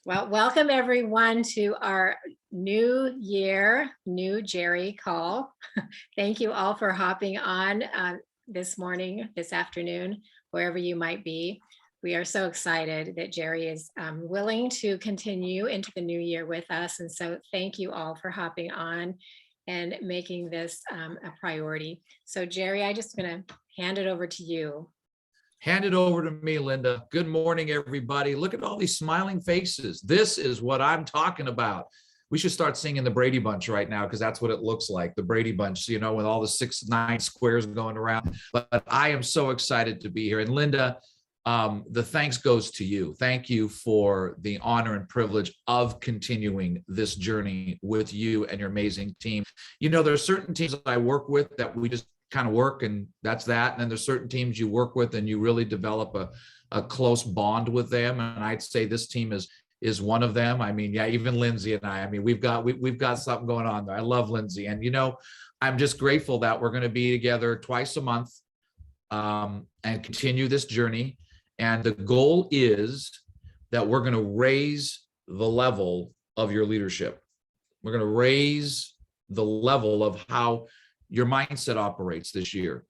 Well, welcome everyone to our new year, new Jerry call. Thank you all for hopping on this morning, this afternoon, wherever you might be. We are so excited that Jerry is willing to continue into the new year with us. And so thank you all for hopping on and making this a priority. So Jerry, I just going to hand it over to you. Hand it over to me, Linda. Good morning, everybody. Look at all these smiling faces. This is what I'm talking about. We should start singing the Brady Bunch right now because that's what it looks like, the Brady Bunch, with all the 6, 9 squares going around. But I am so excited to be here. And Linda, the thanks goes to you. Thank you for the honor and privilege of continuing this journey with you and your amazing team. There are certain teams that I work with that we just kind of work and that's that. And then there's certain teams you work with and you really develop a close bond with them. And I'd say this team is one of them. I mean, yeah, even Lindsay and I mean, we've got something going on there. I love Lindsay. And, I'm just grateful that we're going to be together twice a month and continue this journey. And the goal is that we're going to raise the level of your leadership. We're going to raise the level of how your mindset operates this year.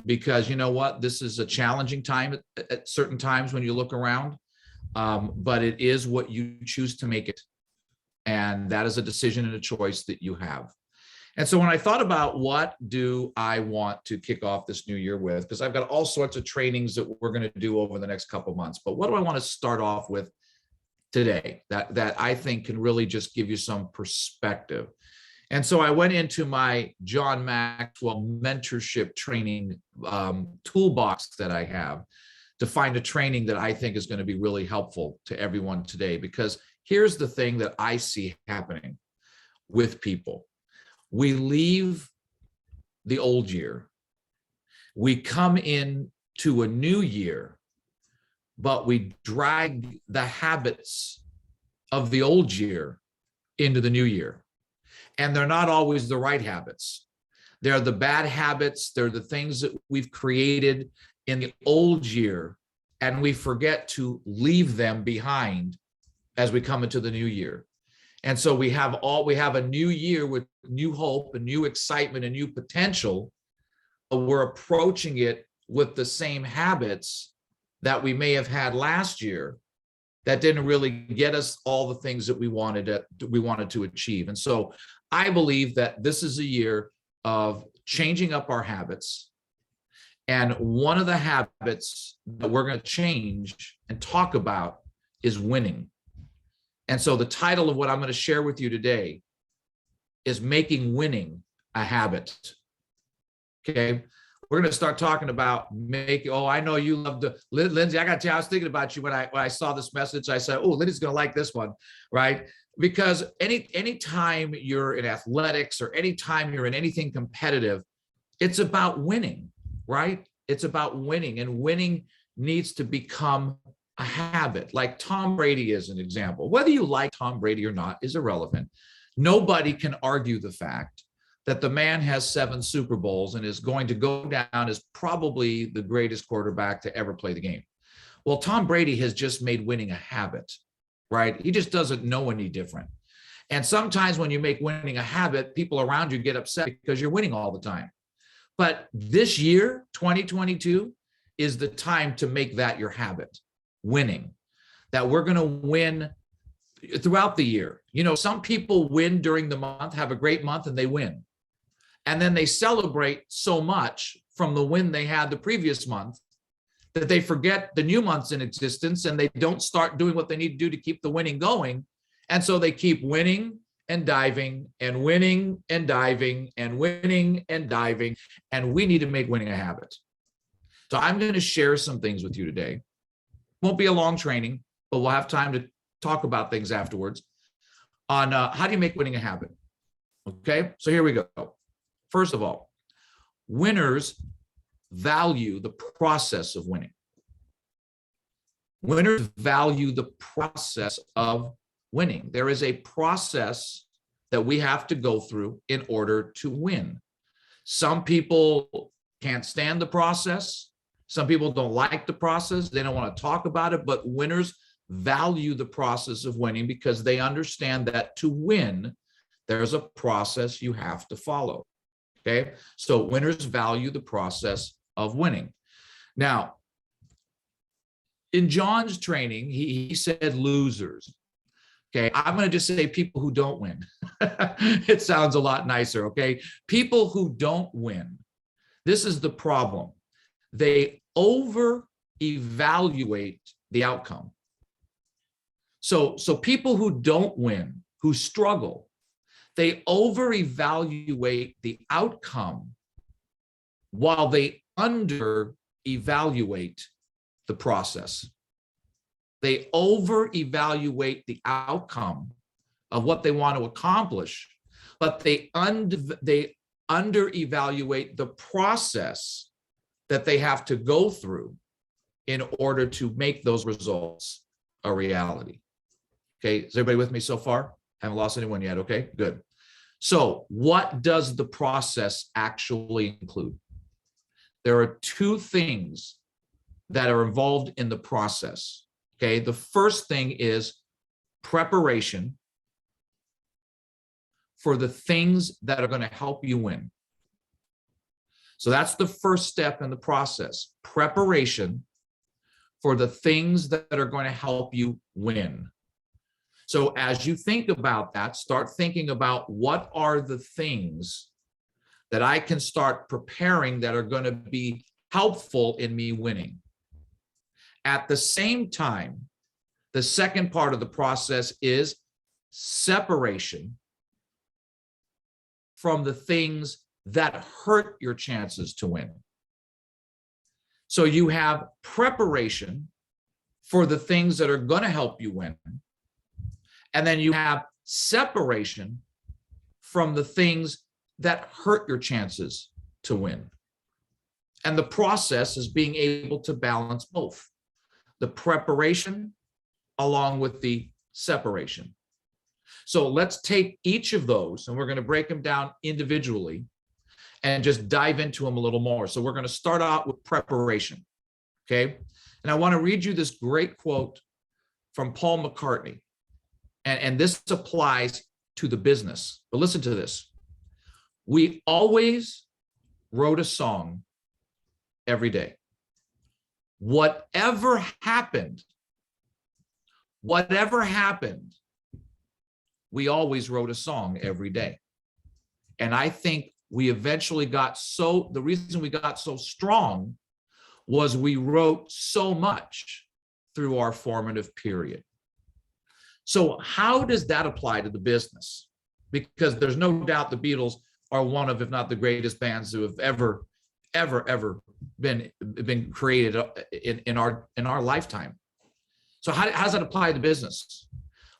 Because you know what, this is a challenging time at certain times when you look around, but it is what you choose to make it. And that is a decision and a choice that you have. And so when I thought about what do I want to kick off this new year with, because I've got all sorts of trainings that we're going to do over the next couple of months, but what do I want to start off with today that I think can really just give you some perspective? And so I went into my John Maxwell mentorship training toolbox that I have to find a training that I think is going to be really helpful to everyone today. Because here's the thing that I see happening with people. We leave the old year. We come into a new year, but we drag the habits of the old year into the new year. And they're not always the right habits. They're the bad habits. They're the things that we've created in the old year, and we forget to leave them behind as we come into the new year. And so we have a new year with new hope and new excitement and new potential, but we're approaching it with the same habits that we may have had last year that didn't really get us all the things that we wanted to achieve. And so I believe that this is a year of changing up our habits. And one of the habits that we're going to change and talk about is winning. And so the title of what I'm going to share with you today is making winning a habit. Okay. We're going to start talking about I know you love Lindsay. I got to tell you, I was thinking about you when I saw this message. I said, oh, Lindsay's going to like this one, right? Because anytime you're in athletics or anytime you're in anything competitive, it's about winning, right? It's about winning, and winning needs to become a habit. Like Tom Brady is an example. Whether you like Tom Brady or not is irrelevant. Nobody can argue the fact that the man has 7 Super Bowls and is going to go down as probably the greatest quarterback to ever play the game. Well, Tom Brady has just made winning a habit, right? He just doesn't know any different. And sometimes when you make winning a habit, people around you get upset because you're winning all the time. But this year, 2022, is the time to make that your habit, winning. That we're going to win throughout the year. Some people win during the month, have a great month, and they win. And then they celebrate so much from the win they had the previous month that they forget the new month's in existence and they don't start doing what they need to do to keep the winning going. And so they keep winning and diving and winning and diving and winning and diving. And we need to make winning a habit. So I'm going to share some things with you today. Won't be a long training, but we'll have time to talk about things afterwards on how do you make winning a habit. Okay, so here we go. First of all, winners value the process of winning. Winners value the process of winning. There is a process that we have to go through in order to win. Some people can't stand the process. Some people don't like the process. They don't want to talk about it, but winners value the process of winning because they understand that to win, there's a process you have to follow. Okay, so winners value the process of winning. Now, in John's training, he said losers. Okay, I'm going to just say people who don't win. It sounds a lot nicer. Okay, people who don't win. This is the problem. They over evaluate the outcome. So people who don't win, who struggle, they over evaluate the outcome while they under evaluate the process. They over evaluate the outcome of what they want to accomplish, but they under evaluate the process that they have to go through in order to make those results a reality. Okay, is everybody with me so far? Haven't lost anyone yet. Okay, good. So what does the process actually include? There are two things that are involved in the process. Okay, the first thing is preparation for the things that are going to help you win. So that's the first step in the process, preparation for the things that are going to help you win. So as you think about that, start thinking about what are the things that I can start preparing that are going to be helpful in me winning. At the same time, the second part of the process is separation from the things that hurt your chances to win. So you have preparation for the things that are going to help you win. And then you have separation from the things that hurt your chances to win. And the process is being able to balance both the preparation along with the separation. So let's take each of those and we're going to break them down individually and just dive into them a little more. So we're going to start out with preparation. Okay. And I want to read you this great quote from Paul McCartney. And this applies to the business. But listen to this. We always wrote a song every day. Whatever happened, we always wrote a song every day. And I think we eventually the reason we got so strong was we wrote so much through our formative period. So how does that apply to the business? Because there's no doubt the Beatles are one of, if not the greatest bands who have ever been created in our lifetime. So how does that apply to business?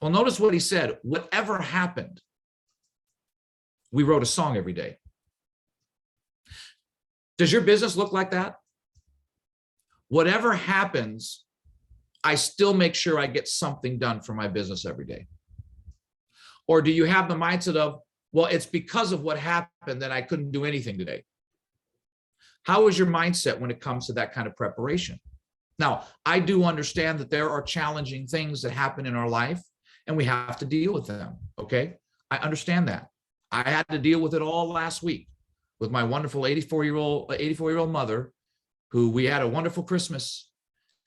Well, notice what he said. Whatever happened, we wrote a song every day. Does your business look like that? Whatever happens, I still make sure I get something done for my business every day. Or do you have the mindset of, well, it's because of what happened that I couldn't do anything today? How is your mindset when it comes to that kind of preparation? Now, I do understand that there are challenging things that happen in our life and we have to deal with them. Okay. I understand that. I had to deal with it all last week with my wonderful 84-year-old mother, who we had a wonderful Christmas.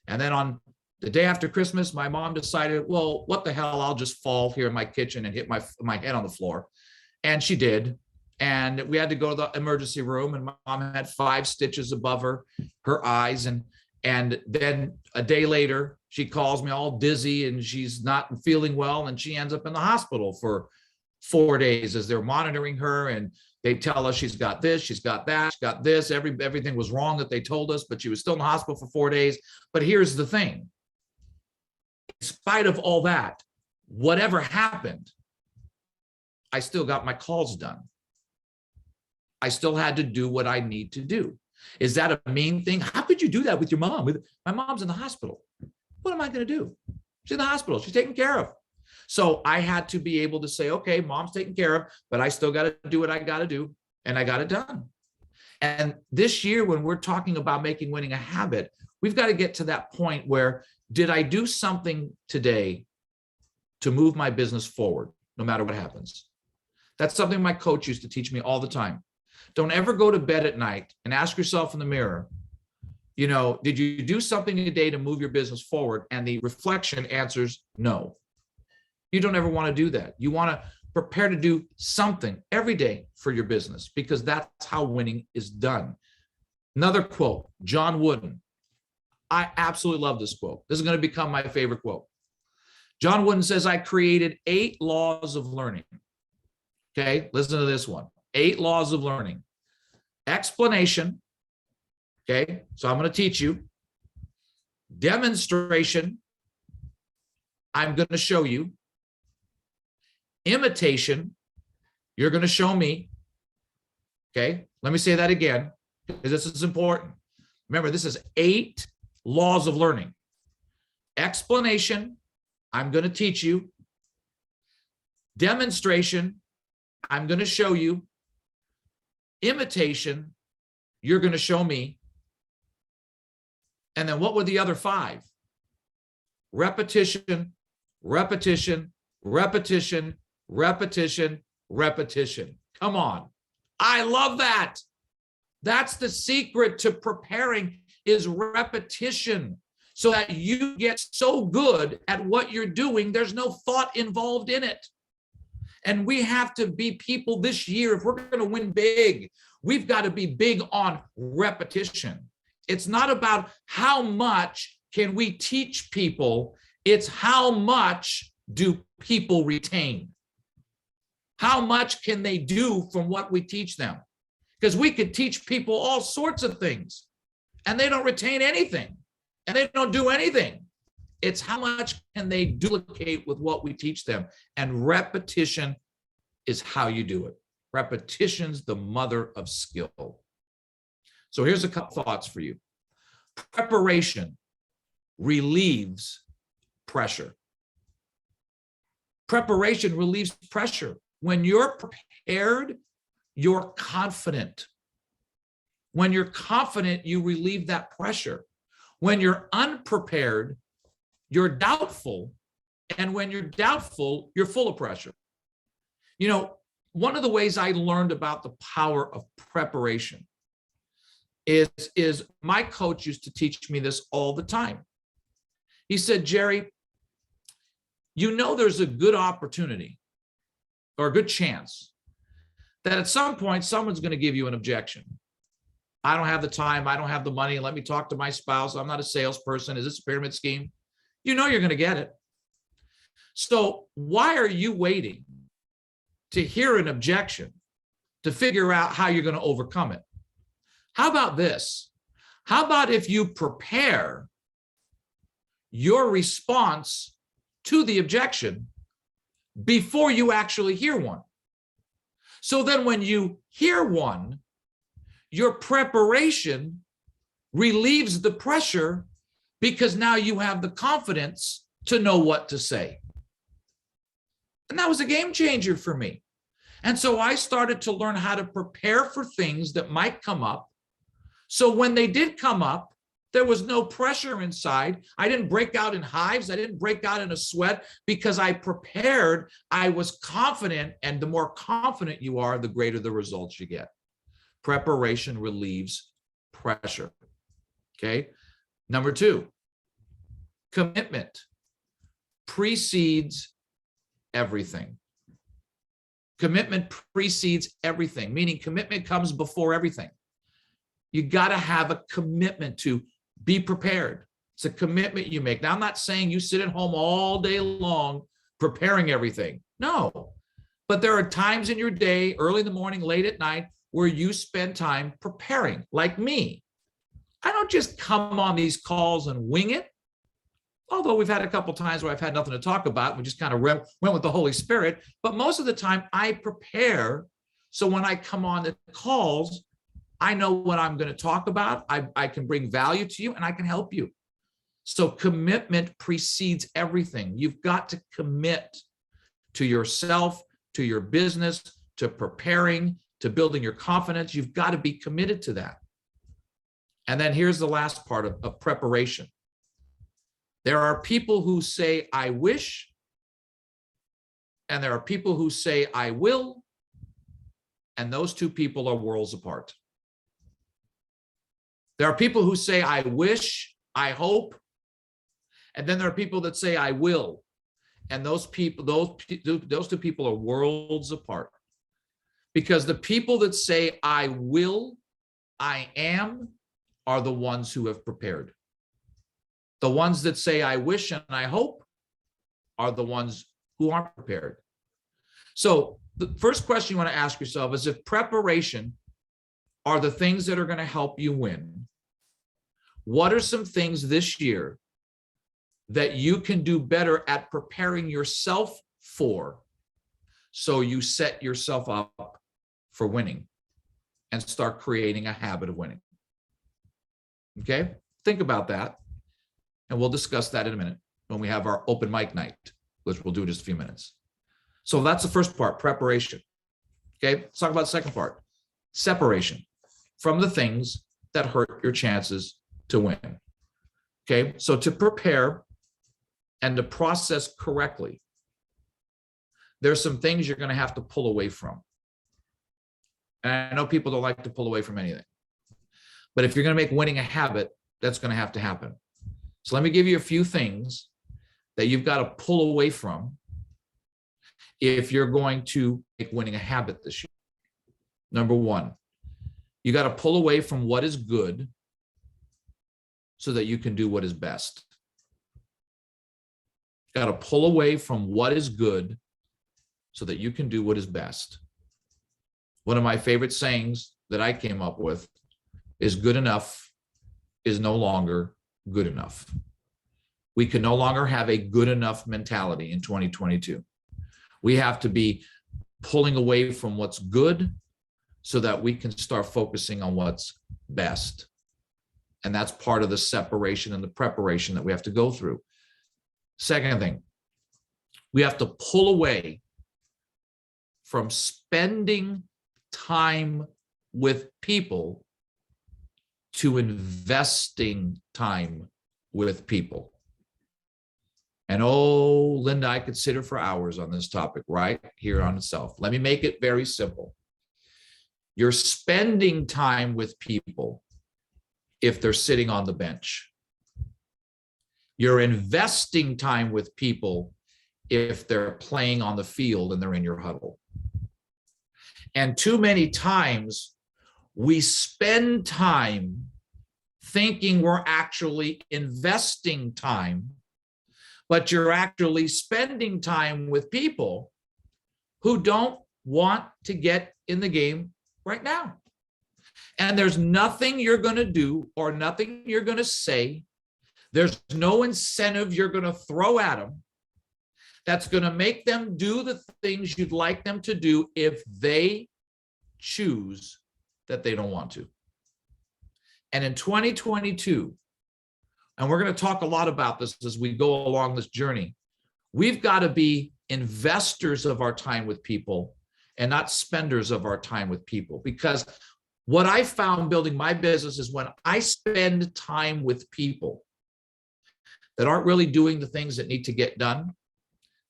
And then on the day after Christmas, my mom decided, well, what the hell, I'll just fall here in my kitchen and hit my head on the floor. And she did. And we had to go to the emergency room, and my mom had 5 stitches above her eyes. And then a day later, she calls me all dizzy and she's not feeling well. And she ends up in the hospital for 4 days as they're monitoring her. And they tell us she's got this, she's got that, she's got this. Everything was wrong that they told us, but she was still in the hospital for 4 days. But here's the thing. In spite of all that, whatever happened, I still got my calls done. I still had to do what I need to do. Is that a mean thing? How could you do that with your mom? My mom's in the hospital. What am I going to do? She's in the hospital. She's taken care of. So I had to be able to say, okay, mom's taken care of, but I still got to do what I got to do, and I got it done. And this year, when we're talking about making winning a habit, we've got to get to that point where Did I do something today to move my business forward, no matter what happens? That's something my coach used to teach me all the time. Don't ever go to bed at night and ask yourself in the mirror, did you do something today to move your business forward? And the reflection answers no. You don't ever want to do that. You want to prepare to do something every day for your business, because that's how winning is done. Another quote, John Wooden. I absolutely love this quote. This is going to become my favorite quote. John Wooden says, I created 8 laws of learning. Okay, listen to this one. 8 laws of learning. Explanation. Okay, so I'm going to teach you. Demonstration. I'm going to show you. Imitation. You're going to show me. Okay, let me say that again, because this is important. Remember, this is 8 laws of learning. Explanation. I'm going to teach you. Demonstration. I'm going to show you. Imitation. You're going to show me. And then what were the other 5? Repetition, repetition, repetition, repetition, repetition. Come on. I love that. That's the secret to preparing, is repetition, so that you get so good at what you're doing, there's no thought involved in it. And we have to be people this year, if we're going to win big, we've got to be big on repetition. It's not about how much can we teach people, it's how much do people retain? How much can they do from what we teach them? Because we could teach people all sorts of things and they don't retain anything and they don't do anything. It's how much can they duplicate with what we teach them. And repetition is how you do it. Repetition's the mother of skill. So here's a couple thoughts for you. Preparation relieves pressure. Preparation relieves pressure. When you're prepared, you're confident. When you're confident, you relieve that pressure. When you're unprepared, you're doubtful. And when you're doubtful, you're full of pressure. One of the ways I learned about the power of preparation is my coach used to teach me this all the time. He said, Jerry, there's a good opportunity or a good chance that at some point someone's going to give you an objection. I don't have the time. I don't have the money. Let me talk to my spouse. I'm not a salesperson. Is this a pyramid scheme? You're going to get it. So why are you waiting to hear an objection to figure out how you're going to overcome it? How about this? How about if you prepare your response to the objection before you actually hear one? So then when you hear one, your preparation relieves the pressure because now you have the confidence to know what to say. And that was a game changer for me. And so I started to learn how to prepare for things that might come up. So when they did come up, there was no pressure inside. I didn't break out in hives. I didn't break out in a sweat because I prepared. I was confident. And the more confident you are, the greater the results you get. Preparation relieves pressure. Okay. Number 2, commitment precedes everything. Commitment precedes everything, meaning commitment comes before everything. You got to have a commitment to be prepared. It's a commitment you make. Now, I'm not saying you sit at home all day long preparing everything. No, but there are times in your day, early in the morning, late at night, where you spend time preparing, like me. I don't just come on these calls and wing it. Although we've had a couple times where I've had nothing to talk about. We just kind of went with the Holy Spirit. But most of the time I prepare. So when I come on the calls, I know what I'm going to talk about. I can bring value to you and I can help you. So commitment precedes everything. You've got to commit to yourself, to your business, to preparing, to building your confidence. You've got to be committed to that. And then here's the last part of preparation. There are people who say, I wish, and there are people who say, I will, and those two people are worlds apart. There are people who say, I wish, I hope, and then there are people that say, I will, and those two people are worlds apart. Because the people that say, I will, I am, are the ones who have prepared. The ones that say, I wish and I hope, are the ones who aren't prepared. So the first question you want to ask yourself is, if preparation are the things that are going to help you win, what are some things this year that you can do better at preparing yourself for, so you set yourself up for winning and start creating a habit of winning? Okay, think about that, and we'll discuss that in a minute when we have our open mic night, which we'll do in just a few minutes. So that's the first part, preparation. Okay, let's talk about the second part, separation from the things that hurt your chances to win. Okay, so to prepare and to process correctly, there's some things you're going to have to pull away from. And I know people don't like to pull away from anything, but if you're going to make winning a habit, that's going to have to happen. So let me give you a few things that you've got to pull away from if you're going to make winning a habit this year. Number one, you got to pull away from what is good so that you can do what is best. Got to pull away from what is good so that you can do what is best. One of my favorite sayings that I came up with is, good enough is no longer good enough. We can no longer have a good enough mentality in 2022. We have to be pulling away from what's good so that we can start focusing on what's best. And that's part of the separation and the preparation that we have to go through. Second thing, we have to pull away from spending time with people to investing time with people. And oh, Linda, I could sit here for hours on this topic right here on itself. Let me make it very simple. You're spending time with people if they're sitting on the bench. You're investing time with people if they're playing on the field and they're in your huddle. And too many times we spend time thinking we're actually investing time, but you're actually spending time with people who don't want to get in the game right now. And there's nothing you're going to do or nothing you're going to say. There's no incentive you're going to throw at them that's going to make them do the things you'd like them to do if they choose that they don't want to. And in 2022, and we're going to talk a lot about this as we go along this journey, we've got to be investors of our time with people and not spenders of our time with people. Because what I found building my business is, when I spend time with people that aren't really doing the things that need to get done,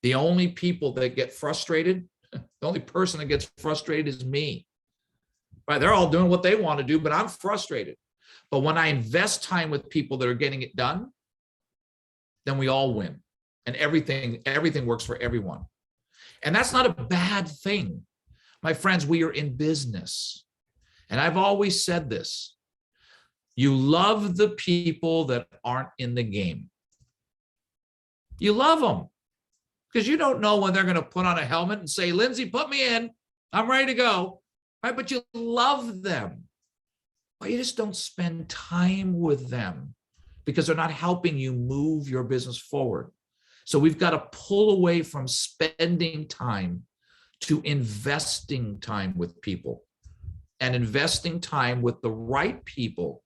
the only people that get frustrated, the only person that gets frustrated is me. Right? They're all doing what they want to do, but I'm frustrated. But when I invest time with people that are getting it done, then we all win. And everything works for everyone. And that's not a bad thing. My friends, we are in business. And I've always said this: you love the people that aren't in the game. You love them because you don't know when they're going to put on a helmet and say, Lindsay, put me in, I'm ready to go. Right? But you love them. But you just don't spend time with them because they're not helping you move your business forward. So we've got to pull away from spending time to investing time with people, and investing time with the right people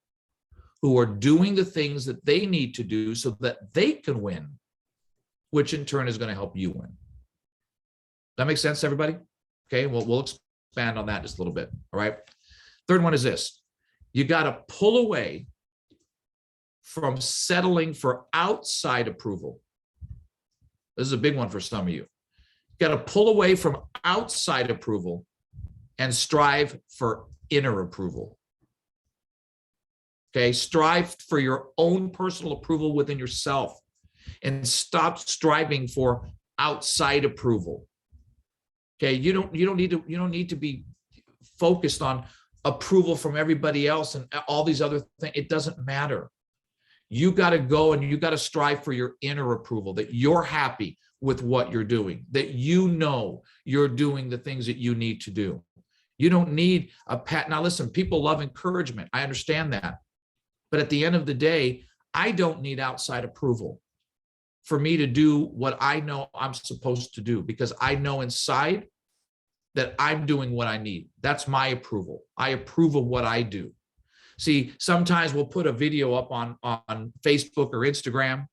who are doing the things that they need to do so that they can win, which in turn is going to help you win. That makes sense, everybody? Okay, well, we'll expand on that just a little bit. All right. Third one is this: you got to pull away from settling for outside approval. This is a big one for some of you. You got to pull away from outside approval and strive for inner approval. Okay, strive for your own personal approval within yourself and stop striving for outside approval. Okay, you don't need to be focused on approval from everybody else and all these other things. It doesn't matter. You got to go and you got to strive for your inner approval, that you're happy with what you're doing, that you know you're doing the things that you need to do. You don't need a pat. Now, listen, people love encouragement. I understand that. But at the end of the day, I don't need outside approval for me to do what I know I'm supposed to do, because I know inside that I'm doing what I need. That's my approval. I approve of what I do. See, sometimes we'll put a video up on Facebook or Instagram,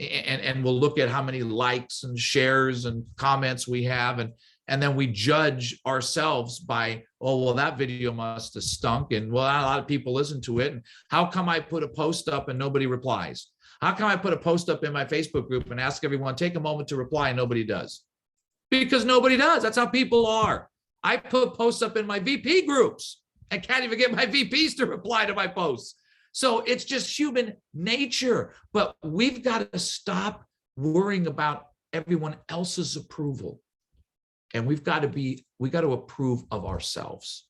and we'll look at how many likes and shares and comments we have, and then we judge ourselves by, oh, well, that video must have stunk, and well, a lot of people listen to it, and how come I put a post up and nobody replies? How come I put a post up in my Facebook group and ask everyone, take a moment to reply, and nobody does? Because nobody does. That's how people are. I put posts up in my VP groups and can't even get my VPs to reply to my posts. So it's just human nature. But we've got to stop worrying about everyone else's approval. And we got to approve of ourselves.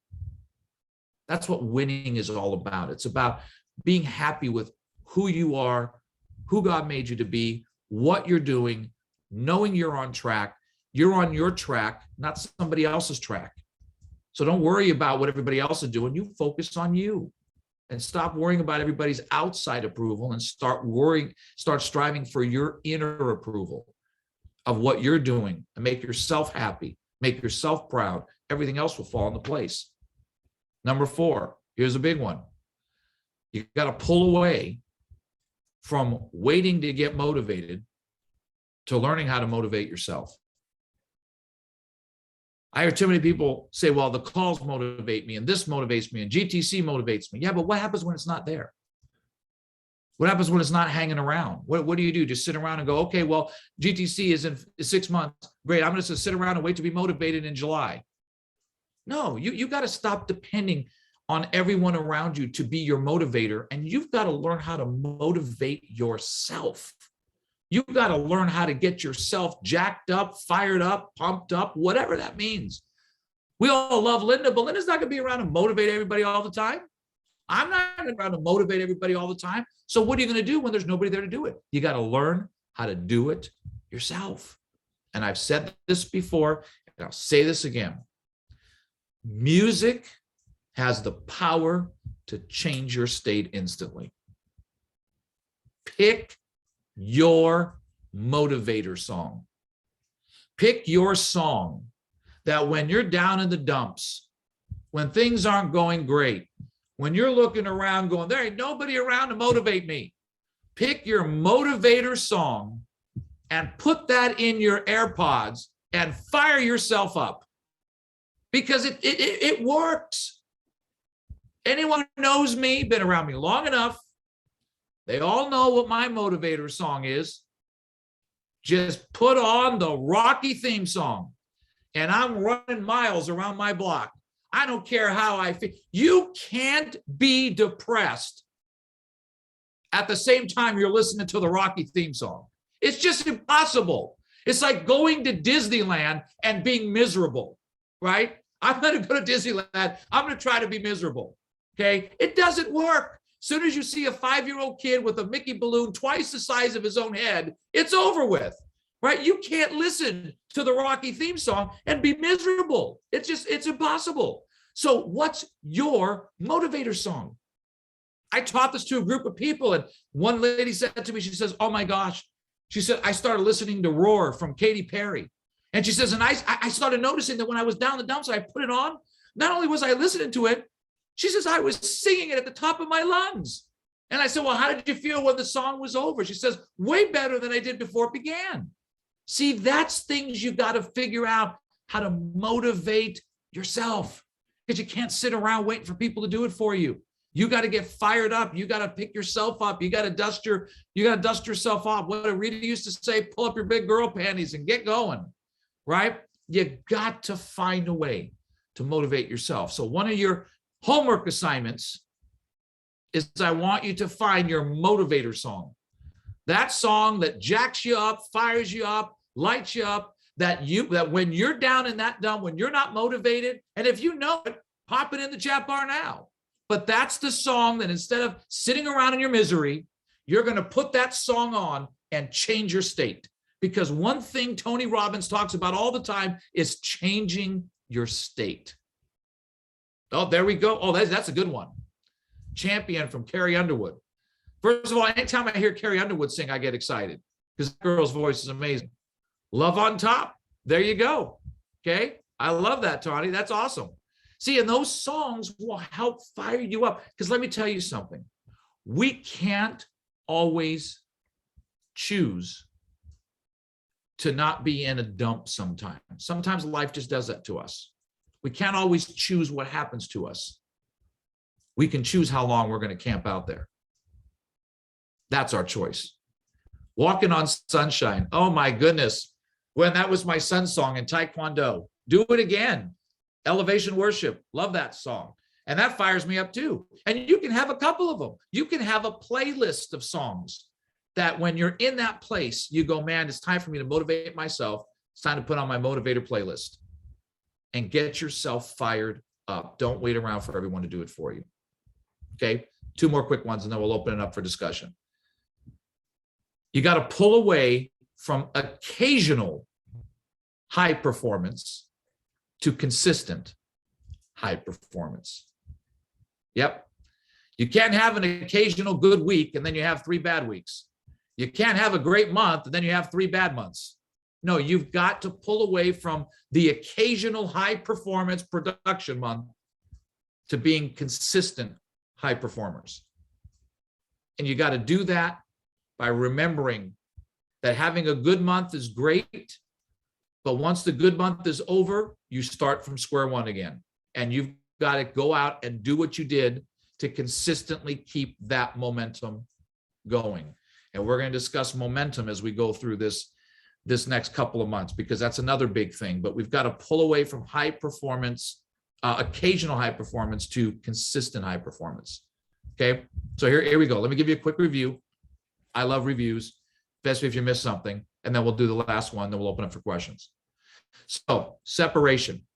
That's what winning is all about. It's about being happy with who you are, who God made you to be, what you're doing, knowing you're on track. You're on your track, not somebody else's track. So don't worry about what everybody else is doing. You focus on you and stop worrying about everybody's outside approval and start striving for your inner approval of what you're doing, and make yourself happy, make yourself proud. Everything else will fall into place. Number 4, here's a big one. You got to pull away from waiting to get motivated to learning how to motivate yourself. I hear too many people say, well, the calls motivate me, and this motivates me, and GTC motivates me. Yeah, but what happens when it's not there? What happens when it's not hanging around? What do you do? Just sit around and go, okay, well, GTC is in 6 months. Great, I'm just going to sit around and wait to be motivated in July. No, you got to stop depending on everyone around you to be your motivator, and you've got to learn how to motivate yourself. You've got to learn how to get yourself jacked up, fired up, pumped up, whatever that means. We all love Linda, but Linda's not going to be around to motivate everybody all the time. I'm not going to be around to motivate everybody all the time. So what are you going to do when there's nobody there to do it? You got to learn how to do it yourself. And I've said this before, and I'll say this again. Music has the power to change your state instantly. Pick your motivator song. Pick your song that when you're down in the dumps, when things aren't going great, when you're looking around going, there ain't nobody around to motivate me. Pick your motivator song and put that in your AirPods and fire yourself up, because it works. Anyone who knows me, been around me long enough, they all know what my motivator song is. Just put on the Rocky theme song, and I'm running miles around my block. I don't care how I feel. You can't be depressed at the same time you're listening to the Rocky theme song. It's just impossible. It's like going to Disneyland and being miserable, right? I'm going to go to Disneyland. I'm going to try to be miserable. Okay? It doesn't work. As soon as you see a 5-year-old kid with a Mickey balloon twice the size of his own head, it's over with, right? You can't listen to the Rocky theme song and be miserable. It's impossible. So what's your motivator song? I taught this to a group of people, and one lady said to me, she says, oh my gosh, she said, I started listening to Roar from Katy Perry. And she says, and I started noticing that when I was down the dumps, I put it on. Not only was I listening to it, she says, I was singing it at the top of my lungs. And I said, well, how did you feel when the song was over? She says, way better than I did before it began. See, that's things you got to figure out how to motivate yourself, because you can't sit around waiting for people to do it for you. You got to get fired up. You got to pick yourself up. You got to dust yourself off. What Rita used to say, pull up your big girl panties and get going, right? You got to find a way to motivate yourself. So one of your homework assignments is I want you to find your motivator song. That song that jacks you up, fires you up, lights you up, that when you're down in that dump, when you're not motivated, and if you know it, pop it in the chat bar now. But that's the song that instead of sitting around in your misery, you're going to put that song on and change your state. Because one thing Tony Robbins talks about all the time is changing your state. Oh, there we go. Oh, that's a good one. Champion from Carrie Underwood. First of all, anytime I hear Carrie Underwood sing, I get excited because that girl's voice is amazing. Love on Top. There you go. Okay. I love that, Tony. That's awesome. See, and those songs will help fire you up. Because let me tell you something. We can't always choose to not be in a dump sometimes. Sometimes life just does that to us. We can't always choose what happens to us. We can choose how long we're going to camp out there. That's our choice. Walking on Sunshine. Oh my goodness. When that was my son's song in Taekwondo. Do it again. Elevation Worship. Love that song. And that fires me up too. And you can have a couple of them. You can have a playlist of songs that when you're in that place, you go, man, it's time for me to motivate myself. It's time to put on my motivator playlist and get yourself fired up. Don't wait around for everyone to do it for you. Okay. 2 more quick ones and then we'll open it up for discussion. You got to pull away from occasional high performance to consistent high performance. Yep. You can't have an occasional good week and then you have 3 bad weeks. You can't have a great month and then you have 3 bad months. No, you've got to pull away from the occasional high performance production month to being consistent high performers. And you got to do that by remembering that having a good month is great, but once the good month is over, you start from square one again. And you've got to go out and do what you did to consistently keep that momentum going. And we're going to discuss momentum as we go through this next couple of months, because that's another big thing. But we've got to pull away from high performance, occasional high performance to consistent high performance. Okay, so here we go. Let me give you a quick review. I love reviews, especially if you missed something. And then we'll do the last one, then we'll open up for questions. So separation.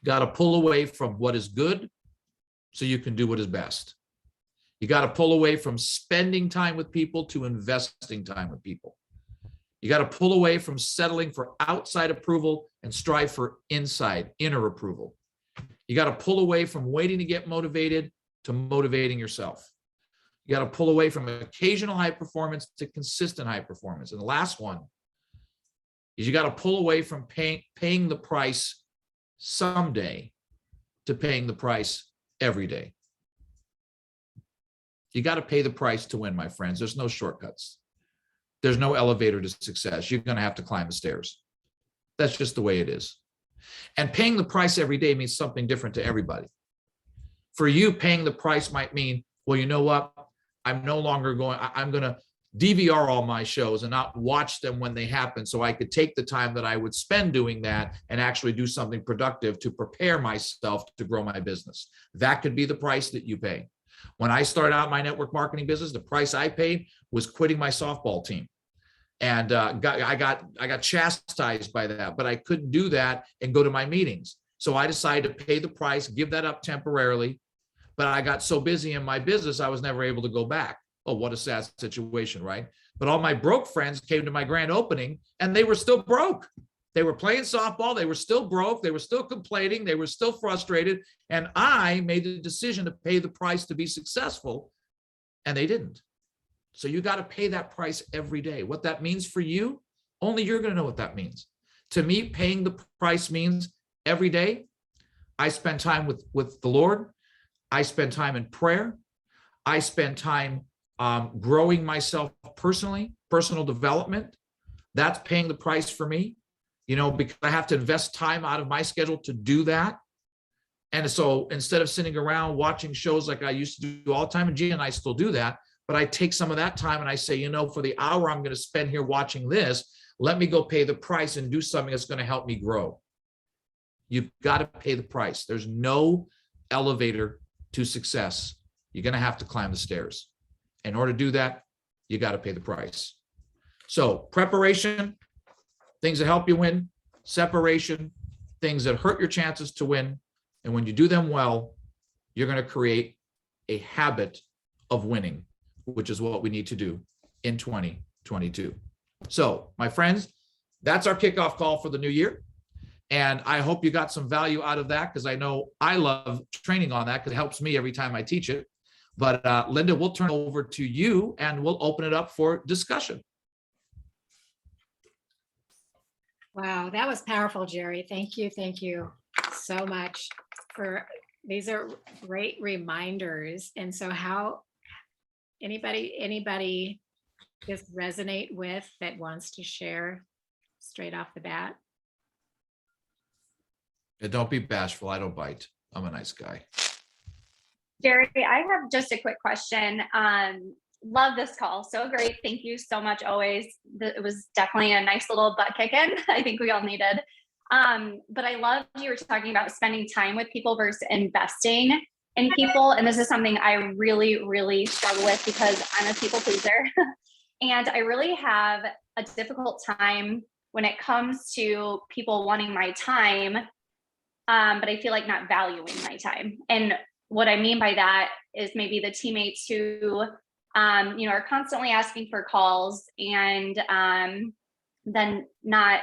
Got to pull away from what is good so you can do what is best. You got to pull away from spending time with people to investing time with people. You got to pull away from settling for outside approval and strive for inner approval. You got to pull away from waiting to get motivated to motivating yourself. You got to pull away from occasional high performance to consistent high performance. And the last one is you got to pull away from paying the price someday to paying the price every day. You got to pay the price to win, my friends. There's no shortcuts. There's no elevator to success. You're going to have to climb the stairs. That's just the way it is. And paying the price every day means something different to everybody. For you, paying the price might mean, well, you know what? I'm no longer going, I'm going to DVR all my shows and not watch them when they happen so I could take the time that I would spend doing that and actually do something productive to prepare myself to grow my business. That could be the price that you pay. When I started out my network marketing business, the price I paid was quitting my softball team. And I got chastised by that, but I couldn't do that and go to my meetings. So I decided to pay the price, give that up temporarily. But I got so busy in my business, I was never able to go back. Oh, what a sad situation, right? But all my broke friends came to my grand opening and they were still broke. They were playing softball. They were still broke. They were still complaining. They were still frustrated. And I made the decision to pay the price to be successful, and they didn't. So you got to pay that price every day. What that means for you, only you're going to know what that means. To me, paying the price means every day I spend time with the Lord. I spend time in prayer. I spend time growing myself personally, personal development. That's paying the price for me, because I have to invest time out of my schedule to do that. And so instead of sitting around watching shows like I used to do all the time, and Gina and I still do that, but I take some of that time and I say, you know, for the hour I'm going to spend here watching this, let me go pay the price and do something that's going to help me grow. You've got to pay the price. There's no elevator to success. You're going to have to climb the stairs. In order to do that, you got to pay the price. So preparation, things that help you win; separation, things that hurt your chances to win. And when you do them well, you're going to create a habit of winning, which is what we need to do in 2022. So, my friends, that's our kickoff call for the new year. And I hope you got some value out of that, because I know I love training on that because it helps me every time I teach it. But Linda, we'll turn it over to you and we'll open it up for discussion. Wow, that was powerful, Jerry. Thank you so much for these are great reminders. And so how anybody just resonate with that wants to share straight off the bat? And don't be bashful. I don't bite. I'm a nice guy. Jerry, I have just a quick question. Love this call. So great. Thank you so much. Always. It was definitely a nice little butt kicking. I think we all needed. But I loved you were talking about spending time with people versus investing in people. And this is something I really, really struggle with because I'm a people pleaser. And I really have a difficult time when it comes to people wanting my time. But I feel like not valuing my time. And what I mean by that is maybe the teammates who, are constantly asking for calls and then not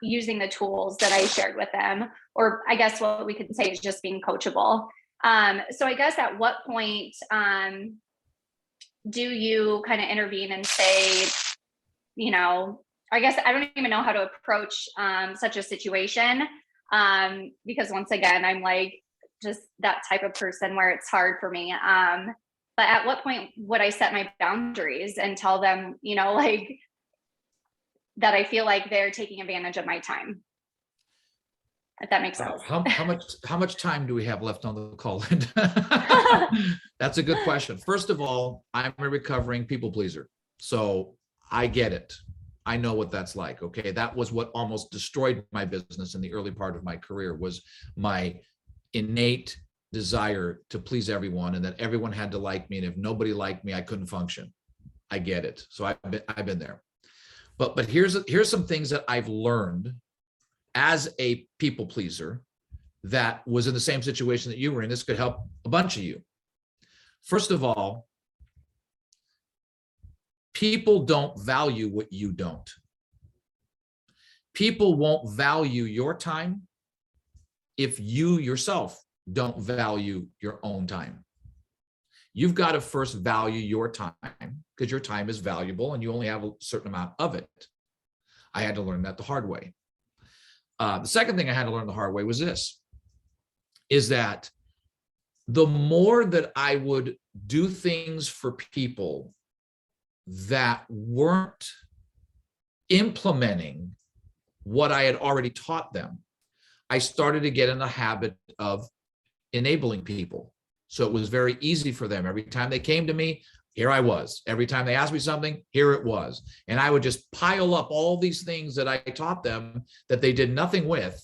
using the tools that I shared with them, or I guess what we could say is just being coachable. So I guess at what point do you kind of intervene and say, I guess I don't even know how to approach such a situation because once again, I'm like just that type of person where it's hard for me. But at what point would I set my boundaries and tell them, that I feel like they're taking advantage of my time? If that makes sense. How much time do we have left on the call, Linda? That's a good question. First of all, I'm a recovering people pleaser. So I get it. I know what that's like. Okay. That was what almost destroyed my business in the early part of my career, was my innate desire to please everyone and that everyone had to like me. And if nobody liked me, I couldn't function. I get it. So I've been there. But here's some things that I've learned as a people pleaser that was in the same situation that you were in. This could help a bunch of you. First of all, people don't value what you don't. People won't value your time if you yourself don't value your own time. You've got to first value your time, because your time is valuable and you only have a certain amount of it. I had to learn that the hard way. The second thing I had to learn the hard way was this, is that the more that I would do things for people that weren't implementing what I had already taught them, I started to get in the habit of enabling people. So it was very easy for them. Every time they came to me, here I was. Every time they asked me something, here it was. And I would just pile up all these things that I taught them that they did nothing with.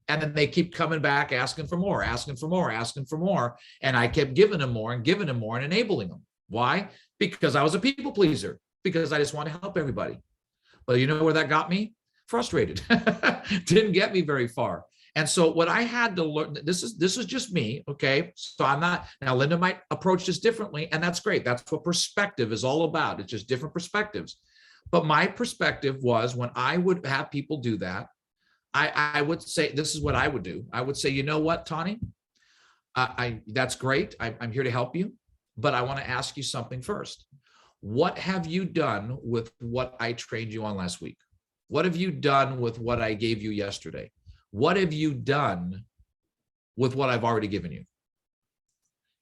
And then they keep coming back, asking for more, asking for more, asking for more. And I kept giving them more and giving them more and enabling them. Why? Because I was a people pleaser, because I just want to help everybody. But you know where that got me? Frustrated. Didn't get me very far. And so what I had to learn, this is just me, okay? So I'm not, now Linda might approach this differently, and that's great. That's what perspective is all about. It's just different perspectives. But my perspective was, when I would have people do that, I would say, this is what I would do. I would say, you know what, Tawny? That's great. I'm here to help you, but I want to ask you something first. What have you done with what I trained you on last week? What have you done with what I gave you yesterday? What have you done with what I've already given you?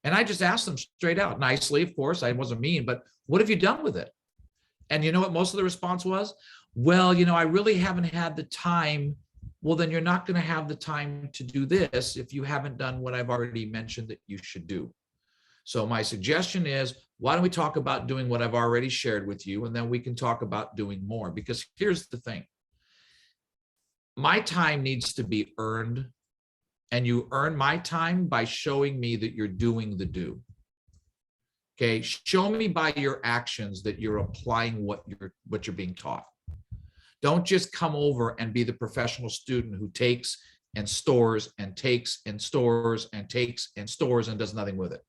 And I just asked them straight out, nicely, of course, I wasn't mean, but what have you done with it? And you know what most of the response was? Well, I really haven't had the time well, then you're not going to have the time to do this if you haven't done what I've already mentioned that you should do. So my suggestion is, why don't we talk about doing what I've already shared with you, and then we can talk about doing more. Because here's the thing. My time needs to be earned, and you earn my time by showing me that you're doing the do. Okay, show me by your actions that you're applying what you're being taught. Don't just come over and be the professional student who takes and stores and takes and stores and takes and stores and does nothing with it.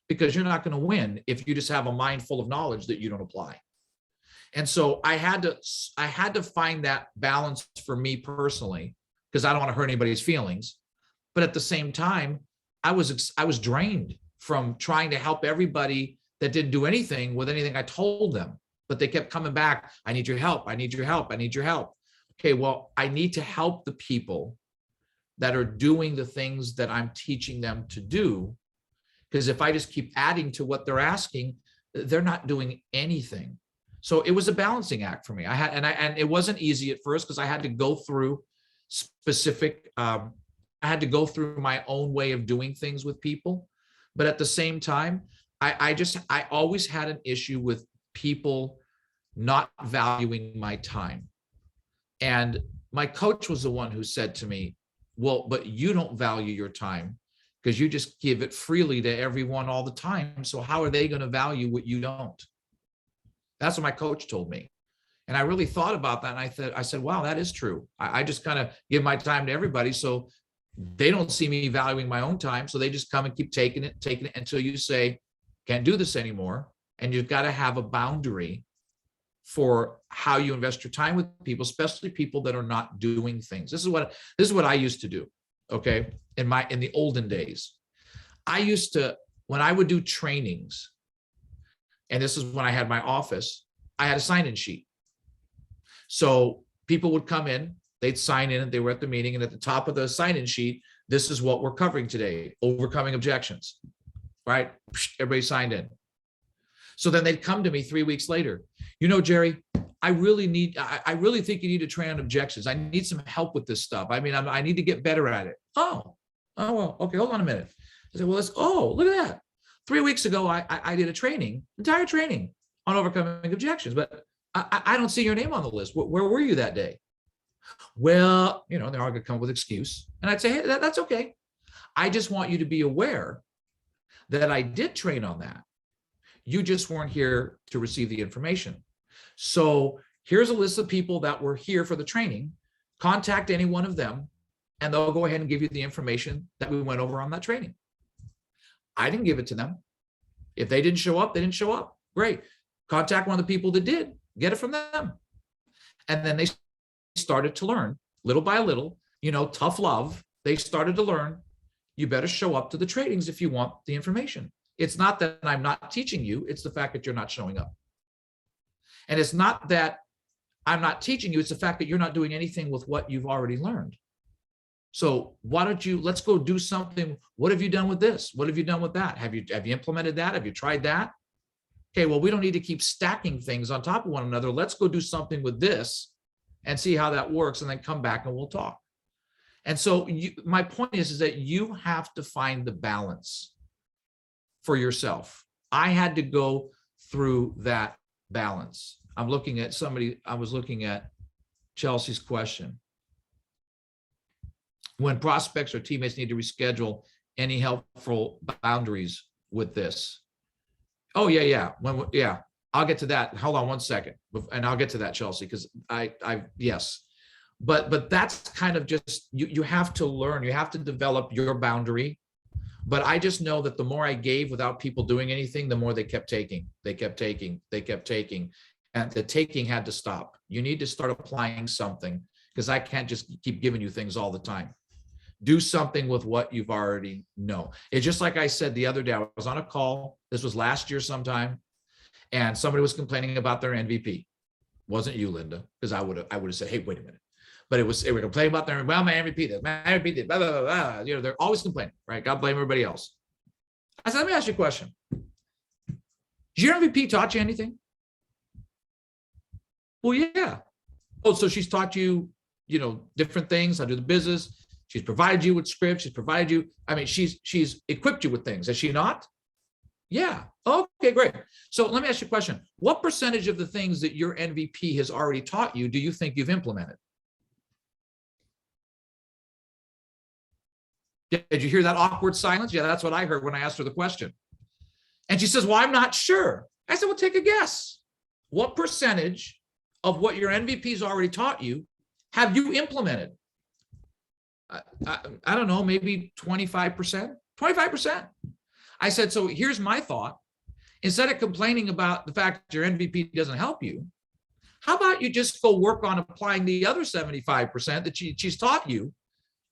Because you're not going to win if you just have a mind full of knowledge that you don't apply. And so I had to find that balance for me personally, because I don't want to hurt anybody's feelings. But at the same time, I was drained from trying to help everybody that didn't do anything with anything I told them. But they kept coming back. I need your help. I need your help. I need your help. Okay, well, I need to help the people that are doing the things that I'm teaching them to do. Because if I just keep adding to what they're asking, they're not doing anything. So it was a balancing act for me. And it wasn't easy at first, because I had to go through I had to go through my own way of doing things with people. But at the same time, I always had an issue with people not valuing my time. And my coach was the one who said to me, well, but you don't value your time, because you just give it freely to everyone all the time. So how are they going to value what you don't? That's what my coach told me. And I really thought about that. And I said, wow, that is true. I just kind of give my time to everybody. So they don't see me valuing my own time. So they just come and keep taking it until you say, can't do this anymore. And you've got to have a boundary for how you invest your time with people, especially people that are not doing things. This is what I used to do. Okay. In the olden days, I used to, when I would do trainings, and this is when I had my office, I had a sign-in sheet. So people would come in, they'd sign in, and they were at the meeting. And at the top of the sign-in sheet, this is what we're covering today: overcoming objections, right? Everybody signed in. So then they'd come to me 3 weeks later. Jerry, I really think you need to train on objections. I need some help with this stuff. I mean, I need to get better at it. Oh, well, okay, hold on a minute. I said, well, look at that. 3 weeks ago, I did a entire training on overcoming objections, but I don't see your name on the list. Where were you that day? Well, they're all going to come up with excuse. And I'd say, hey, that's okay. I just want you to be aware that I did train on that. You just weren't here to receive the information. So here's a list of people that were here for the training. Contact any one of them, and they'll go ahead and give you the information that we went over on that training. I didn't give it to them. If they didn't show up, they didn't show up. Great. Contact one of the people that did. Get it from them. And then they started to learn little by little, tough love. They started to learn, you better show up to the trainings if you want the information. It's not that I'm not teaching you. It's the fact that you're not showing up. And it's not that I'm not teaching you. It's the fact that you're not doing anything with what you've already learned. So let's go do something. What have you done with this? What have you done with that? Have you implemented that? Have you tried that? Okay, well, we don't need to keep stacking things on top of one another. Let's go do something with this and see how that works, and then come back and we'll talk. And so my point is that you have to find the balance for yourself. I had to go through that balance. I was looking at Chelsea's question. When prospects or teammates need to reschedule, any helpful boundaries with this? Oh, yeah. I'll get to that. Hold on one second. And I'll get to that, Chelsea, because yes. But that's kind of just, you have to learn, you have to develop your boundary. But I just know that the more I gave without people doing anything, the more they kept taking. And the taking had to stop. You need to start applying something, because I can't just keep giving you things all the time. Do something with what you've already know. It's just like I said the other day, I was on a call. This was last year sometime, and somebody was complaining about their MVP. Wasn't you, Linda? Because I would have said, hey, wait a minute. But they were complaining about my MVP this, my MVP this, blah, blah, blah, blah. They're always complaining, right? God blame everybody else. I said, let me ask you a question. Did your MVP taught you anything? Well, yeah. Oh, so she's taught you different things. I do the business. She's provided you with scripts. She's provided you. I mean, she's equipped you with things. Has she not? Yeah. Okay, great. So let me ask you a question. What percentage of the things that your MVP has already taught you do you think you've implemented? Did you hear that awkward silence? Yeah, that's what I heard when I asked her the question. And she says, well, I'm not sure. I said, well, take a guess. What percentage of what your MVP's already taught you have you implemented? I don't know, maybe 25%, 25%. I said, so here's my thought. Instead of complaining about the fact that your MVP doesn't help you, how about you just go work on applying the other 75% that she's taught you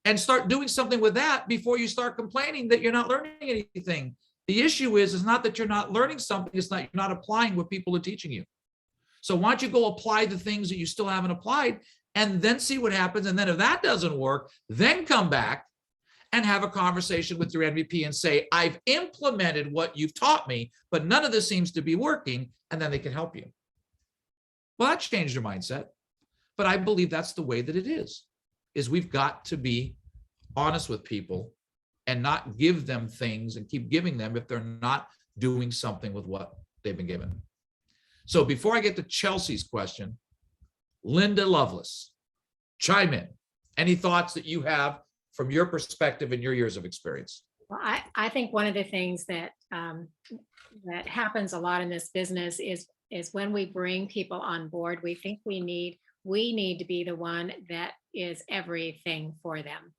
and start doing something with that before you start complaining that you're not learning anything. The issue is not that you're not learning something, it's not you're not applying what people are teaching you. So why don't you go apply the things that you still haven't applied and then see what happens. And then if that doesn't work, then come back and have a conversation with your MVP and say, I've implemented what you've taught me, but none of this seems to be working. And then they can help you. Well, that changed your mindset. But I believe that's the way that it is we've got to be honest with people and not give them things and keep giving them if they're not doing something with what they've been given. So before I get to Chelsea's question, Linda Lovelace, chime in. Any thoughts that you have from your perspective and your years of experience? Well, I think one of the things that that happens a lot in this business is when we bring people on board, we think we need to be the one that is everything for them.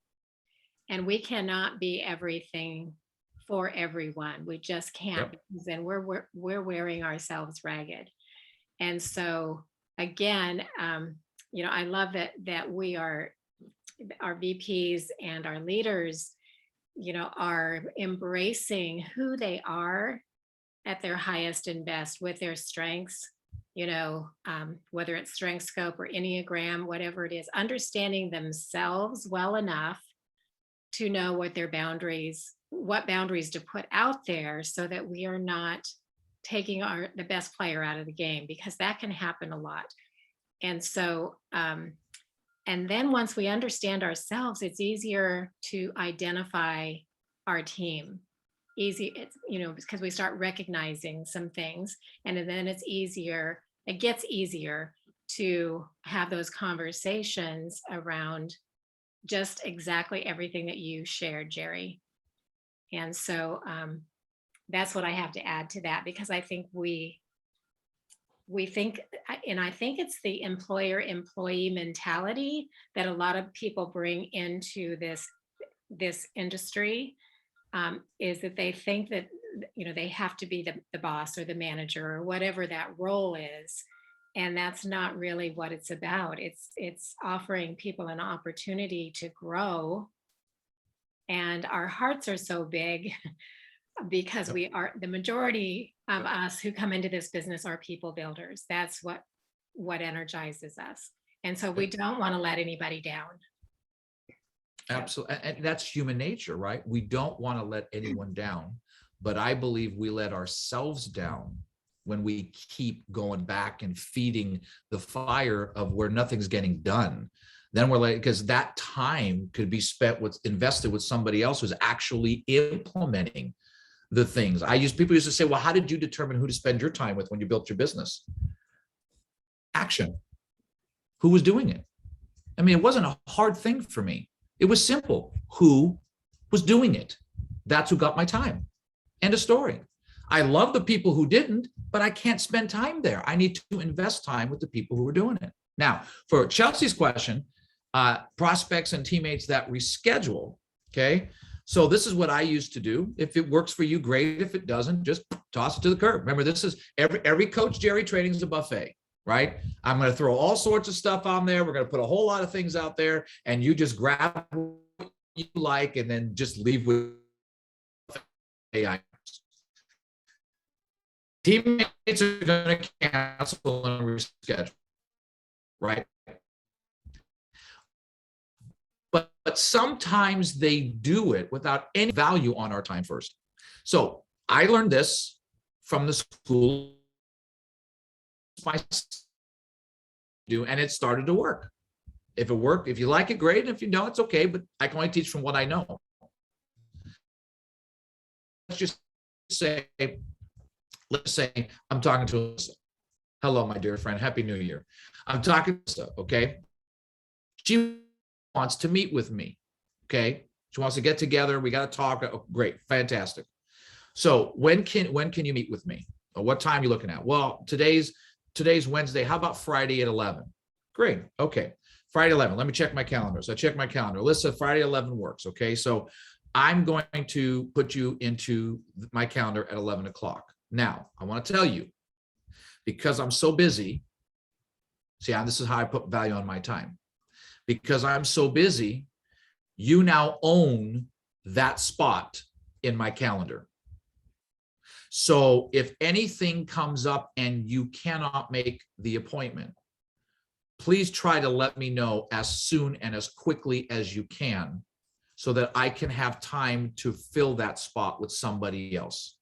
And we cannot be everything for everyone. We just can't, because then we're wearing ourselves ragged. And so again, I love that we are, our VPs and our leaders, are embracing who they are at their highest and best with their strengths, whether it's strength scope or Enneagram, whatever it is, understanding themselves well enough to know what boundaries to put out there so that we are not taking the best player out of the game, because that can happen a lot. And so, and then once we understand ourselves, it's easier to identify our team. Because we start recognizing some things, and then it gets easier to have those conversations around just exactly everything that you shared, Jerry. And so that's what I have to add to that, because I think we think, and I think it's the employer-employee mentality that a lot of people bring into this industry, is that they think that they have to be the boss or the manager or whatever that role is. And that's not really what it's about. It's offering people an opportunity to grow. And our hearts are so big because we are, the majority of us who come into this business are people builders. That's what energizes us. And so we don't want to let anybody down. Absolutely. And that's human nature, right? We don't want to let anyone down, but I believe we let ourselves down when we keep going back and feeding the fire of where nothing's getting done. Then we're like, because that time could be invested with somebody else who's actually implementing the things. People used to say, well, how did you determine who to spend your time with when you built your business? Action. Who was doing it? I mean, it wasn't a hard thing for me. It was simple. Who was doing it? That's who got my time. End of story. I love the people who didn't, but I can't spend time there. I need to invest time with the people who are doing it. Now, for Chelsea's question, prospects and teammates that reschedule, okay? So this is what I used to do. If it works for you, great. If it doesn't, just toss it to the curb. Remember, this is every Coach Jerry training is a buffet, right? I'm going to throw all sorts of stuff on there. We're going to put a whole lot of things out there, and you just grab what you like and then just leave with AI. Teammates are going to cancel and reschedule, right? But sometimes they do it without any value on our time first. So I learned this from the school, and it started to work. If it worked, if you like it, great. And if you don't, it's okay. But I can only teach from what I know. Let's just say, let's say I'm talking to Alyssa. Hello, my dear friend. Happy New Year. I'm talking to Alyssa, okay? She wants to meet with me, okay? She wants to get together. We got to talk. Oh, great, fantastic. So when can you meet with me? Or what time are you looking at? Well, today's Wednesday. How about Friday at 11? Great. Okay. Friday 11. Let me check my calendar. So I check my calendar. Alyssa, Friday 11 works. Okay. So I'm going to put you into my calendar at 11 o'clock. Now, I want to tell you, because I'm so busy, see, this is how I put value on my time. Because I'm so busy, you now own that spot in my calendar. So if anything comes up and you cannot make the appointment, please try to let me know as soon and as quickly as you can so that I can have time to fill that spot with somebody else.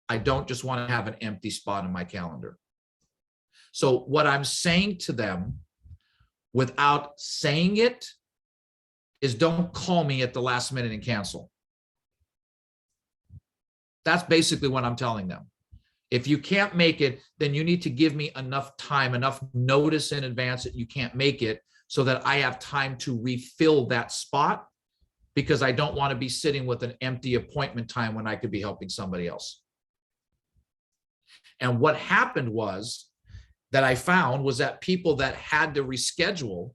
I don't just want to have an empty spot in my calendar. So what I'm saying to them without saying it is don't call me at the last minute and cancel. That's basically what I'm telling them. If you can't make it, then you need to give me enough time, enough notice in advance that you can't make it so that I have time to refill that spot, because I don't want to be sitting with an empty appointment time when I could be helping somebody else. And what happened was that I found was that people that had to reschedule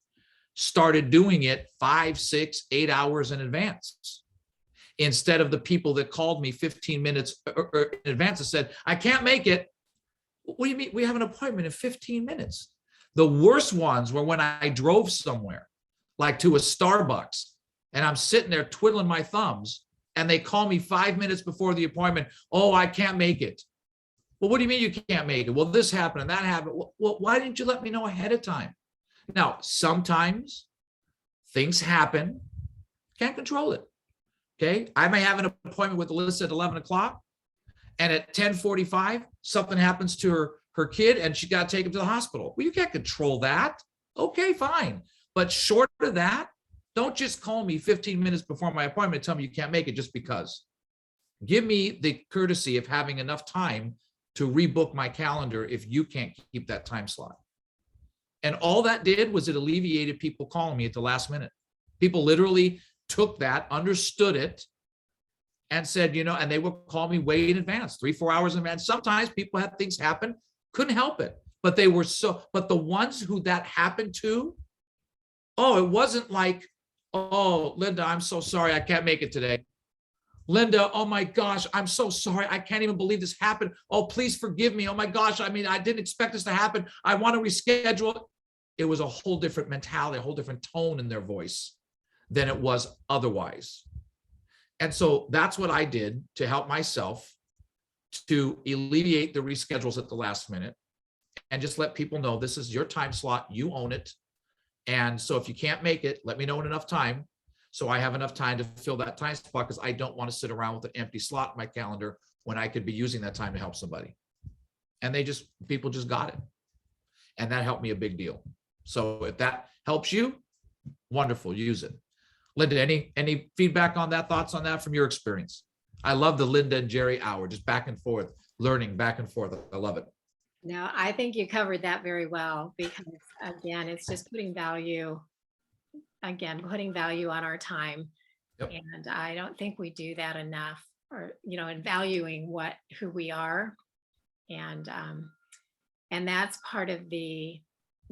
started doing it 5, 6, 8 hours in advance, instead of the people that called me 15 minutes in advance and said, I can't make it. What do you mean? We have an appointment in 15 minutes. The worst ones were when I drove somewhere, like to a Starbucks, and I'm sitting there twiddling my thumbs, and they call me 5 minutes before the appointment. Oh, I can't make it. Well, what do you mean you can't make it? Well, this happened and that happened. Well, why didn't you let me know ahead of time? Now, sometimes things happen, can't control it. Okay, I may have an appointment with Alyssa at 11 o'clock, and at 10:45, something happens to her kid, and she got to take him to the hospital. Well, you can't control that. Okay, fine. But short of that, don't just call me 15 minutes before my appointment and tell me you can't make it just because. Give me the courtesy of having enough time to rebook my calendar if you can't keep that time slot. And all that did was it alleviated people calling me at the last minute. People literally took that, understood it, and said, and they would call me way in advance, 3, 4 hours in advance. Sometimes people had things happen, couldn't help it. But the ones who that happened to, it wasn't like, oh, Linda, I'm so sorry, I can't make it today. Linda, oh my gosh, I'm so sorry. I can't even believe this happened. Oh, please forgive me. Oh my gosh, I didn't expect this to happen. I want to reschedule. It was a whole different mentality, a whole different tone in their voice than it was otherwise. And so that's what I did to help myself to alleviate the reschedules at the last minute and just let people know this is your time slot, you own it. And so if you can't make it, let me know in enough time so I have enough time to fill that time spot, because I don't want to sit around with an empty slot in my calendar when I could be using that time to help somebody. And people just got it. And that helped me a big deal. So if that helps you, wonderful, use it. Linda, any feedback on that, thoughts on that from your experience? I love the Linda and Jerry hour, just back and forth, learning back and forth. I love it. No, I think you covered that very well, because again, it's just putting value on our time. Yep. And I don't think we do that enough, or, in valuing who we are. And that's part of the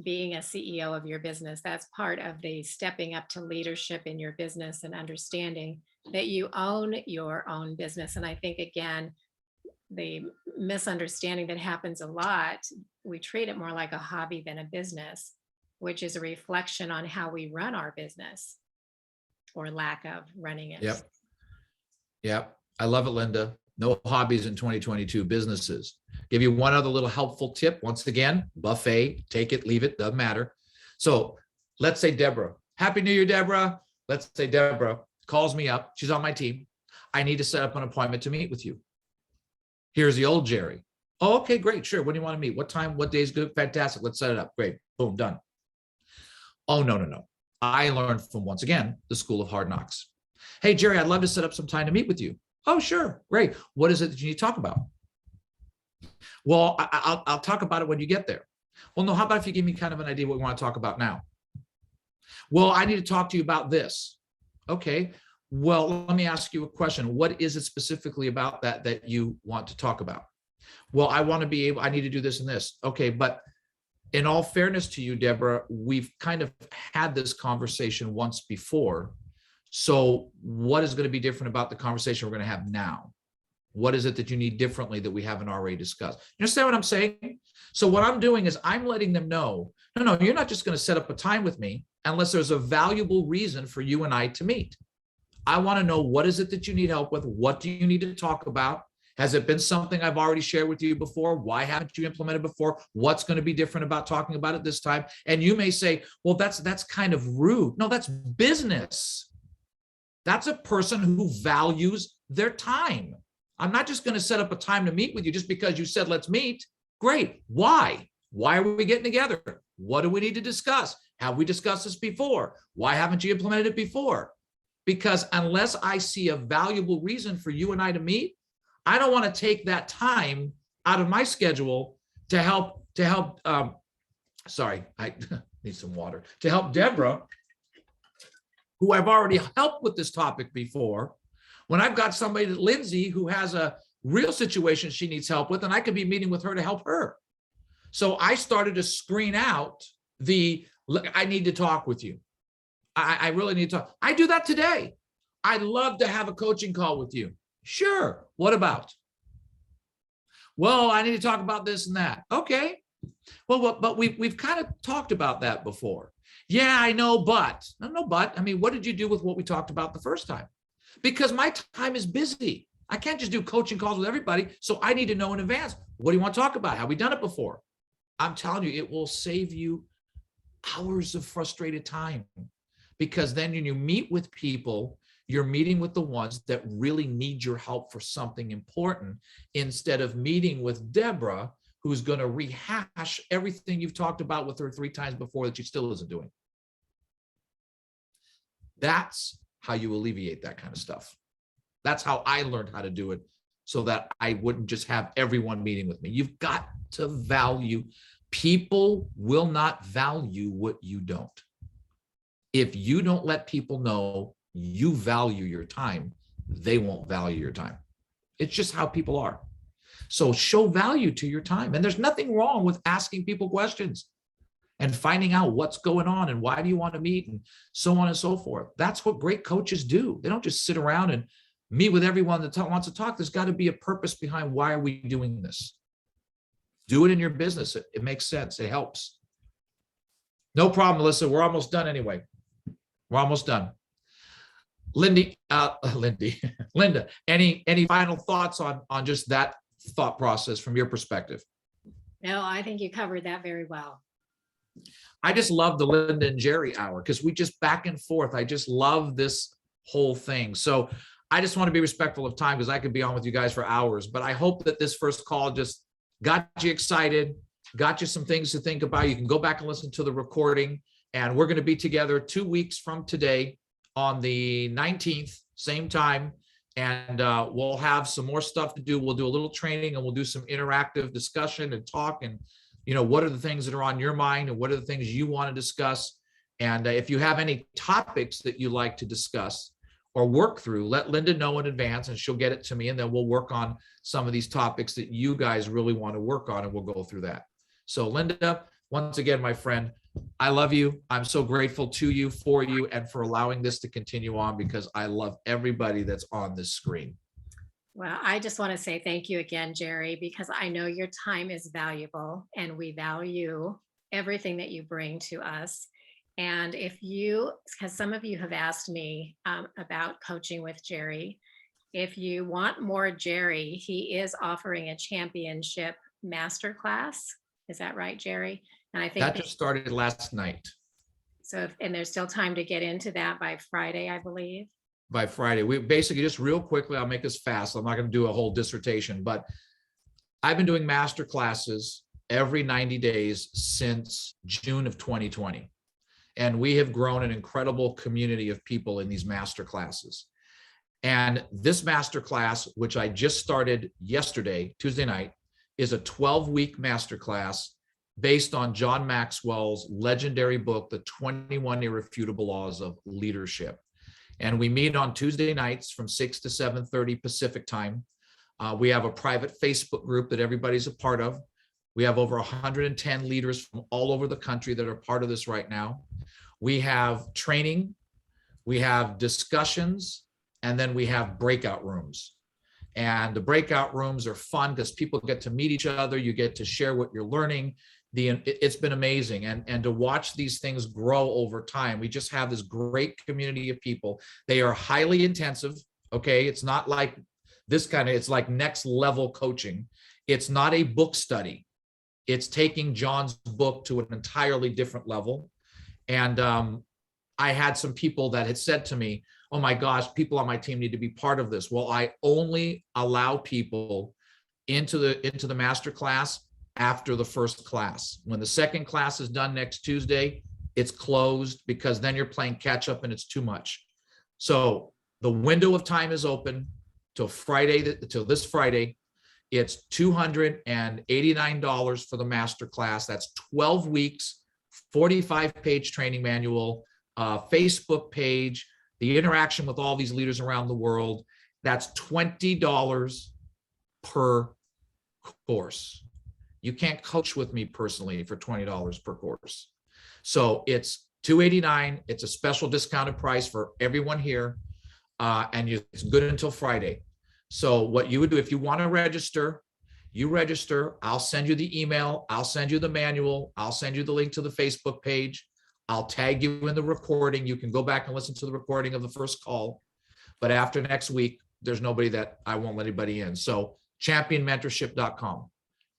being a CEO of your business. That's part of the stepping up to leadership in your business and understanding that you own your own business. And I think, again, the misunderstanding that happens a lot, we treat it more like a hobby than a business, which is a reflection on how we run our business or lack of running it. Yep. I love it, Linda. No hobbies in 2022, businesses. Give you one other little helpful tip. Once again, buffet, take it, leave it, doesn't matter. So let's say Deborah, Happy New Year, Deborah. Let's say Deborah calls me up. She's on my team. I need to set up an appointment to meet with you. Here's the old Jerry. Oh, okay, great. Sure. When do you want to meet? What time? What day is good? Fantastic. Let's set it up. Great. Boom, done. Oh, no, no, no. I learned from, once again, the School of Hard Knocks. Hey, Jerry, I'd love to set up some time to meet with you. Oh, sure. Great. What is it that you need to talk about? Well, I'll talk about it when you get there. Well, no, how about if you give me kind of an idea what we want to talk about now? Well, I need to talk to you about this. Okay. Well, let me ask you a question. What is it specifically about that you want to talk about? Well, I need to do this and this. Okay. But in all fairness to you, Deborah, we've kind of had this conversation once before. So what is going to be different about the conversation we're going to have now? What is it that you need differently that we haven't already discussed? You understand what I'm saying? So what I'm doing is I'm letting them know, no, you're not just going to set up a time with me unless there's a valuable reason for you and I to meet. I want to know, what is it that you need help with? What do you need to talk about? Has it been something I've already shared with you before? Why haven't you implemented before? What's going to be different about talking about it this time? And you may say, well, that's kind of rude. No, that's business. That's a person who values their time. I'm not just going to set up a time to meet with you just because you said, let's meet. Great. Why? Why are we getting together? What do we need to discuss? Have we discussed this before? Why haven't you implemented it before? Because unless I see a valuable reason for you and I to meet, I don't want to take that time out of my schedule to help, sorry, I need some water, to help Deborah, who I've already helped with this topic before, when I've got somebody, Lindsay, who has a real situation she needs help with, and I could be meeting with her to help her. So I started to screen out I need to talk with you. I really need to talk. I do that today. I'd love to have a coaching call with you. Sure. What about? Well, I need to talk about this and that. Okay. Well, but we've kind of talked about that before. Yeah, I know, but. No, but. I mean, what did you do with what we talked about the first time? Because my time is busy. I can't just do coaching calls with everybody. So I need to know in advance, what do you want to talk about? Have we done it before? I'm telling you, it will save you hours of frustrated time, because then when you meet with people, you're meeting with the ones that really need your help for something important, instead of meeting with Deborah, who's going to rehash everything you've talked about with her 3 times before that she still isn't doing. That's how you alleviate that kind of stuff. That's how I learned how to do it, so that I wouldn't just have everyone meeting with me. You've got to value. People will not value what you don't. If you don't let people know you value your time, they won't value your time. It's just how people are. So show value to your time. And there's nothing wrong with asking people questions and finding out what's going on and why do you want to meet and so on and so forth. That's what great coaches do. They don't just sit around and meet with everyone that wants to talk. There's got to be a purpose behind, why are we doing this? Do it in your business. It makes sense. It helps. No problem, Melissa. We're almost done anyway. We're almost done. Linda, any final thoughts on just that thought process from your perspective? No, I think you covered that very well. I just love the Linda and Jerry hour, because we just back and forth. I just love this whole thing. So I just want to be respectful of time, because I could be on with you guys for hours, but I hope that this first call just got you excited, got you some things to think about. You can go back and listen to the recording, and we're going to be together 2 weeks from today on the 19th, same time. And we'll have some more stuff to do. We'll do a little training, and we'll do some interactive discussion and talk. And, what are the things that are on your mind, and what are the things you want to discuss? And if you have any topics that you like to discuss or work through, let Linda know in advance, and she'll get it to me. And then we'll work on some of these topics that you guys really want to work on, and we'll go through that. So Linda, once again, my friend, I love you. I'm so grateful to you, for you, and for allowing this to continue on, because I love everybody that's on this screen. Well, I just want to say thank you again, Jerry, because I know your time is valuable, and we value everything that you bring to us. And because some of you have asked me about coaching with Jerry, if you want more Jerry, he is offering a championship masterclass. Is that right, Jerry? And I think that just started last night. So, and there's still time to get into that by Friday, I believe. By Friday. We basically, just real quickly, I'll make this fast. I'm not going to do a whole dissertation, but I've been doing master classes every 90 days since June of 2020. And we have grown an incredible community of people in these master classes. And this master class, which I just started yesterday, Tuesday night, is a 12-week master class based on John Maxwell's legendary book, The 21 Irrefutable Laws of Leadership. And we meet on Tuesday nights from 6 to 7:30 Pacific time. We have a private Facebook group that everybody's a part of. We have over 110 leaders from all over the country that are part of this right now. We have training, we have discussions, and then we have breakout rooms. And the breakout rooms are fun because people get to meet each other. You get to share what you're learning. It's been amazing. And to watch these things grow over time. We just have this great community of people. They are highly intensive. Okay. It's not like this kind of, it's like next level coaching. It's not a book study. It's taking John's book to an entirely different level. And I had some people that had said to me, oh my gosh, people on my team need to be part of this. Well, I only allow people into the master class after the first class. When the second class is done next Tuesday, it's closed because then you're playing catch up and it's too much. So the window of time is open till Friday, till this Friday. It's $289 for the master class. That's 12 weeks, 45-page training manual, Facebook page, the interaction with all these leaders around the world. That's $20 per course. You can't coach with me personally for $20 per course. So it's $289. It's a special discounted price for everyone here. And it's good until Friday. So what you would do if you want to register, you register. I'll send you the email. I'll send you the manual. I'll send you the link to the Facebook page. I'll tag you in the recording. You can go back and listen to the recording of the first call. But after next week, there's nobody that I won't let anybody in. So championmentorship.com.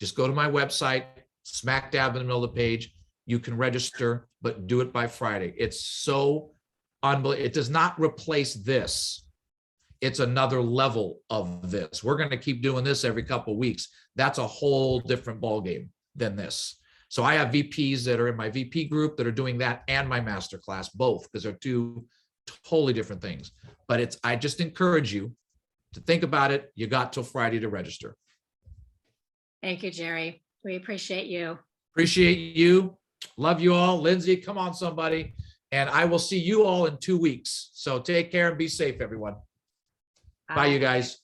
Just go to my website, smack dab in the middle of the page. You can register, but do it by Friday. It's so unbelievable. It does not replace this. It's another level of this. We're going to keep doing this every couple of weeks. That's a whole different ballgame than this. So I have VPs that are in my VP group that are doing that and my masterclass, both, because they're two totally different things. But I just encourage you to think about it. You got till Friday to register. Thank you, Jerry. We appreciate you. Appreciate you. Love you all. Lindsay, come on, somebody. And I will see you all in 2 weeks. So take care and be safe, everyone. Bye, you guys.